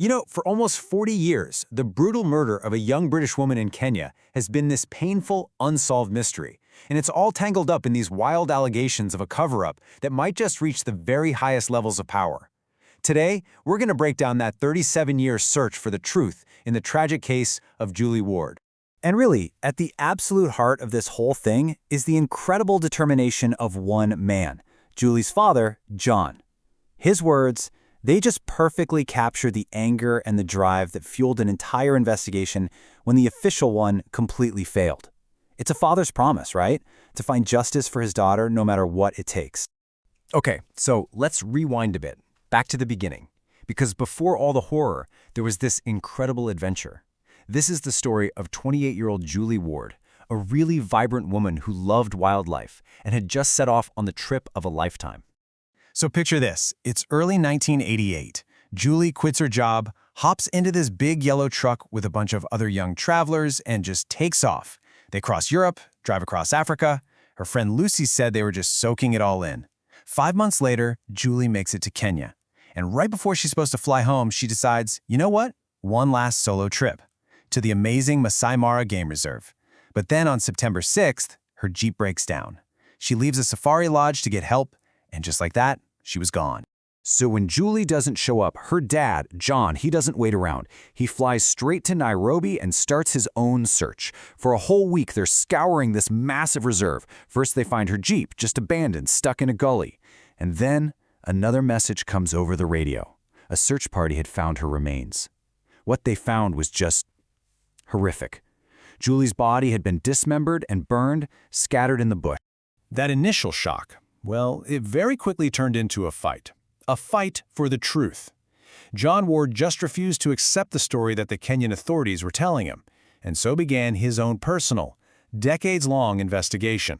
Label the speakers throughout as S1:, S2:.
S1: For almost 40 years, the brutal murder of a young British woman in Kenya has been this painful, unsolved mystery. And it's all tangled up in these wild allegations of a cover-up that might just reach the very highest levels of power. Today, we're going to break down that 37-year search for the truth in the tragic case of Julie Ward.
S2: And really, at the absolute heart of this whole thing is the incredible determination of one man, Julie's father, John. His words, they just perfectly capture the anger and the drive that fueled an entire investigation when the official one completely failed. It's a father's promise, right? To find justice for his daughter no matter what it takes.
S1: Okay, so let's rewind a bit, back to the beginning. Because before all the horror, there was this incredible adventure. This is the story of 28-year-old Julie Ward, a really vibrant woman who loved wildlife and had just set off on the trip of a lifetime. So picture this, it's early 1988. Julie quits her job, hops into this big yellow truck with a bunch of other young travelers, and just takes off. They cross Europe, drive across Africa. Her friend Lucy said they were just soaking it all in. 5 months later, Julie makes it to Kenya. And right before she's supposed to fly home, she decides, you know what? One last solo trip to the amazing Masai Game Reserve. But then on September 6th, her Jeep breaks down. She leaves a safari lodge to get help, and just like that, she was gone. So when Julie doesn't show up, her dad, John, he doesn't wait around. He flies straight to Nairobi and starts his own search. For a whole week, they're scouring this massive reserve. First, they find her Jeep, just abandoned, stuck in a gully. And then, another message comes over the radio. A search party had found her remains. What they found was just horrific. Julie's body had been dismembered and burned, scattered in the bush.
S3: That initial shock, well, it very quickly turned into a fight. A fight for the truth. John Ward just refused to accept the story that the Kenyan authorities were telling him, and so began his own personal, decades-long investigation.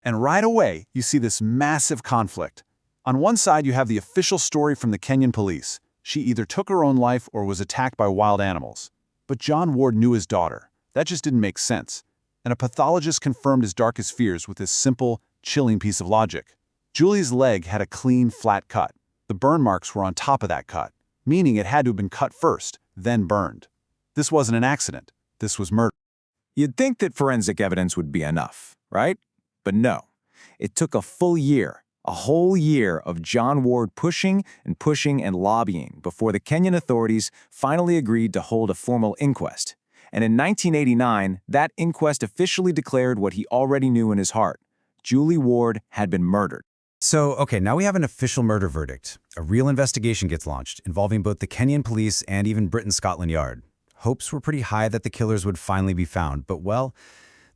S4: And right away, you see this massive conflict. On one side, you have the official story from the Kenyan police. She either took her own life or was attacked by wild animals. But John Ward knew his daughter. That just didn't make sense. And a pathologist confirmed his darkest fears with this simple, chilling piece of logic. Julie's leg had a clean, flat cut. The burn marks were on top of that cut, meaning it had to have been cut first, then burned. This wasn't an accident. This was murder.
S1: You'd think that forensic evidence would be enough, right? But no. It took a full year, a whole year of John Ward pushing and lobbying before the Kenyan authorities finally agreed to hold a formal inquest. And in 1989, that inquest officially declared what he already knew in his heart. Julie Ward had been murdered.
S2: So, okay, now we have an official murder verdict. A real investigation gets launched, involving both the Kenyan police and even Britain's Scotland Yard. Hopes were pretty high that the killers would finally be found, but well,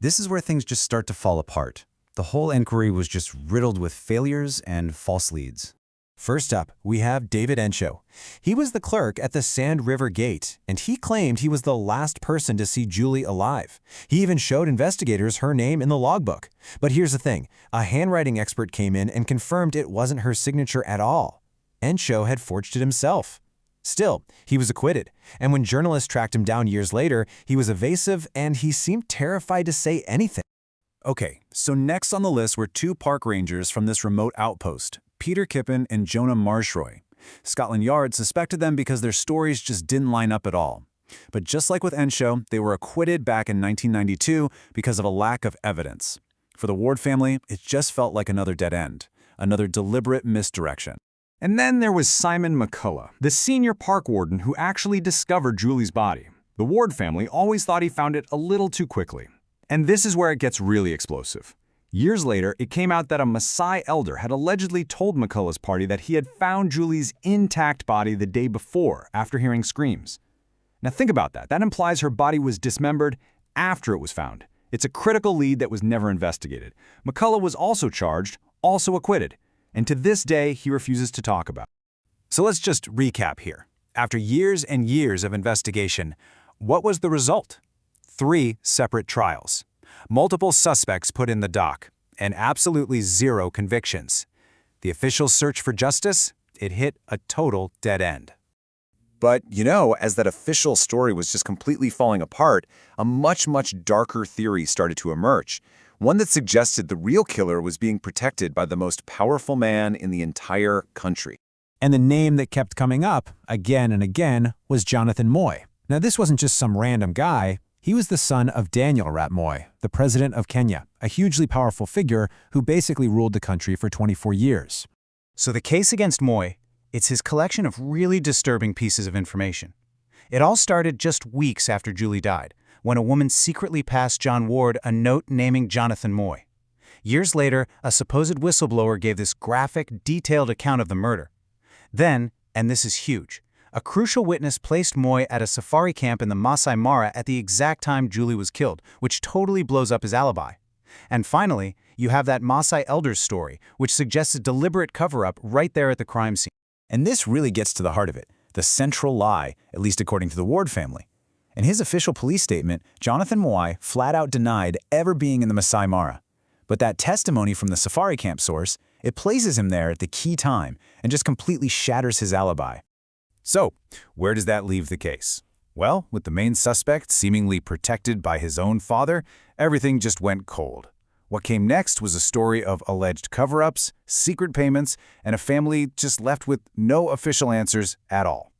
S2: this is where things just start to fall apart. The whole inquiry was just riddled with failures and false leads. First up, we have David Enshow. He was the clerk at the Sand River Gate, and he claimed he was the last person to see Julie alive. He even showed investigators her name in the logbook. But here's the thing, a handwriting expert came in and confirmed it wasn't her signature at all. Enshow had forged it himself. Still, he was acquitted, and when journalists tracked him down years later, he was evasive and he seemed terrified to say anything.
S3: Okay, so next on the list were two park rangers from this remote outpost, Peter Kippen and Jonah Marshroy. Scotland Yard suspected them because their stories just didn't line up at all. But just like with Enshow, they were acquitted back in 1992 because of a lack of evidence. For the Ward family, it just felt like another dead end, another deliberate misdirection.
S5: And then there was Simon McCullough, the senior park warden who actually discovered Julie's body. The Ward family always thought he found it a little too quickly. And this is where it gets really explosive. Years later, it came out that a Masai elder had allegedly told McCullough's party that he had found Julie's intact body the day before, after hearing screams. Now think about that. That implies her body was dismembered after it was found. It's a critical lead that was never investigated. McCullough was also charged, also acquitted, and to this day, he refuses to talk about it.
S1: So let's just recap here. After years and years of investigation, what was the result? 3 separate trials. Multiple suspects put in the dock, and absolutely 0 convictions. The official search for justice, it hit a total dead end.
S6: But, as that official story was just completely falling apart, a much darker theory started to emerge. One that suggested the real killer was being protected by the most powerful man in the entire country.
S3: And the name that kept coming up again and again was Jonathan Moy. Now, this wasn't just some random guy. He was the son of Daniel Arap Moy, the president of Kenya, a hugely powerful figure who basically ruled the country for 24 years.
S2: So the case against Moy, it's his collection of really disturbing pieces of information. It all started just weeks after Julie died, when a woman secretly passed John Ward a note naming Jonathan Moy. Years later, a supposed whistleblower gave this graphic, detailed account of the murder. Then, and this is huge, a crucial witness placed Moy at a safari camp in the Masai Mara at the exact time Julie was killed, which totally blows up his alibi. And finally, you have that Masai elder's story, which suggests a deliberate cover-up right there at the crime scene.
S4: And this really gets to the heart of it, the central lie, at least according to the Ward family. In his official police statement, Jonathan Moy flat out denied ever being in the Masai Mara. But that testimony from the safari camp source, it places him there at the key time and just completely shatters his alibi.
S3: So, where does that leave the case? Well, with the main suspect seemingly protected by his own father, everything just went cold. What came next was a story of alleged cover-ups, secret payments, and a family just left with no official answers at all.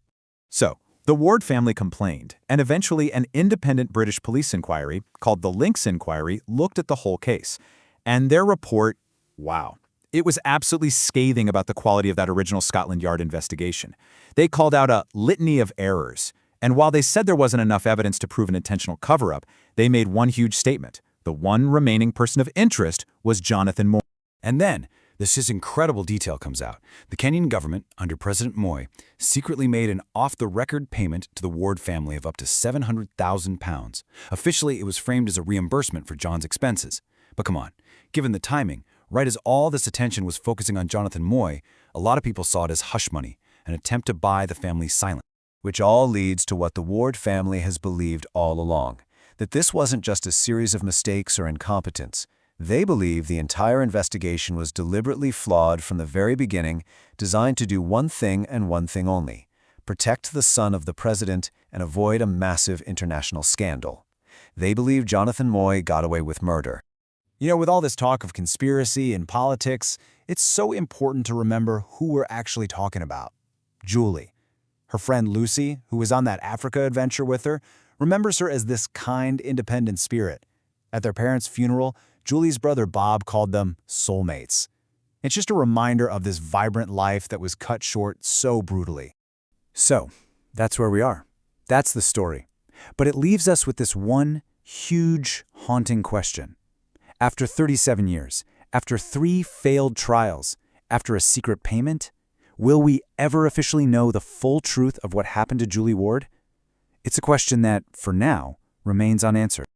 S4: So, the Ward family complained, and eventually an independent British police inquiry, called the Links Inquiry, looked at the whole case. And their report, wow. It was absolutely scathing about the quality of that original Scotland Yard investigation. They called out a litany of errors. And while they said there wasn't enough evidence to prove an intentional cover-up, they made one huge statement. The one remaining person of interest was Jonathan Moy.
S1: And then, this incredible detail comes out. The Kenyan government, under President Moy, secretly made an off-the-record payment to the Ward family of up to £700,000. Officially, it was framed as a reimbursement for John's expenses. But come on, given the timing, right as all this attention was focusing on Jonathan Moy, a lot of people saw it as hush money, an attempt to buy the family's silence.
S6: Which all leads to what the Ward family has believed all along, that this wasn't just a series of mistakes or incompetence. They believe the entire investigation was deliberately flawed from the very beginning, designed to do one thing and one thing only: protect the son of the president and avoid a massive international scandal. They believe Jonathan Moy got away with murder.
S3: You know, with all this talk of conspiracy and politics, it's so important to remember who we're actually talking about. Julie. Her friend Lucy, who was on that Africa adventure with her, remembers her as this kind, independent spirit. At their parents' funeral, Julie's brother Bob called them soulmates. It's just a reminder of this vibrant life that was cut short so brutally.
S1: So, that's where we are. That's the story. But it leaves us with this one huge, haunting question. After 37 years, after 3 failed trials, after a secret payment, will we ever officially know the full truth of what happened to Julie Ward? It's a question that, for now, remains unanswered.